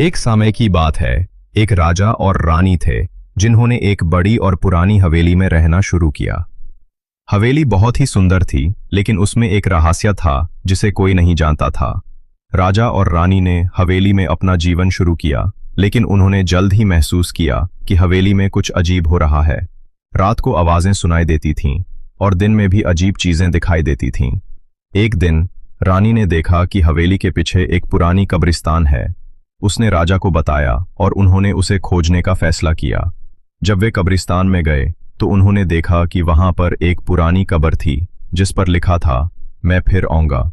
एक समय की बात है। एक राजा और रानी थे जिन्होंने एक बड़ी और पुरानी हवेली में रहना शुरू किया। हवेली बहुत ही सुंदर थी, लेकिन उसमें एक रहस्य था जिसे कोई नहीं जानता था। राजा और रानी ने हवेली में अपना जीवन शुरू किया, लेकिन उन्होंने जल्द ही महसूस किया कि हवेली में कुछ अजीब हो रहा है। रात को आवाजें सुनाई देती थीं और दिन में भी अजीब चीजें दिखाई देती थीं। एक दिन रानी ने देखा कि हवेली के पीछे एक पुरानी कब्रिस्तान है। उसने राजा को बताया और उन्होंने उसे खोजने का फैसला किया। जब वे कब्रिस्तान में गए तो उन्होंने देखा कि वहां पर एक पुरानी कब्र थी जिस पर लिखा था, मैं फिर आऊंगा।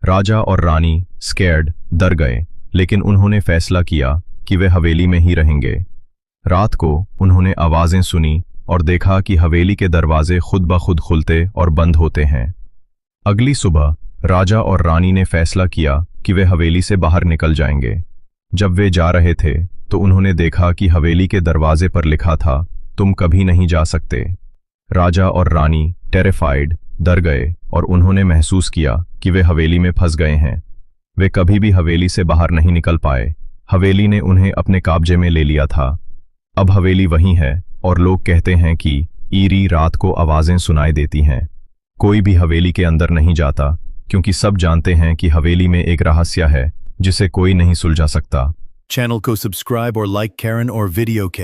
राजा और रानी स्कैर्ड डर गए, लेकिन उन्होंने फैसला किया कि वे हवेली में ही रहेंगे। रात को उन्होंने आवाजें सुनी और देखा कि हवेली के दरवाजे खुद ब खुद खुलते और बंद होते हैं। अगली सुबह राजा और रानी ने फैसला किया कि वे हवेली से बाहर निकल जाएंगे। जब वे जा रहे थे तो उन्होंने देखा कि हवेली के दरवाजे पर लिखा था, तुम कभी नहीं जा सकते। राजा और रानी टेरिफाइड डर गए और उन्होंने महसूस किया कि वे हवेली में फंस गए हैं। वे कभी भी हवेली से बाहर नहीं निकल पाए। हवेली ने उन्हें अपने कब्जे में ले लिया था। अब हवेली वहीं है और लोग कहते हैं कि ईरी रात को आवाजें सुनाई देती हैं। कोई भी हवेली के अंदर नहीं जाता, क्योंकि सब जानते हैं कि हवेली में एक रहस्य है जिसे कोई नहीं सुलझा सकता। Channel को सब्सक्राइब और लाइक करें और वीडियो के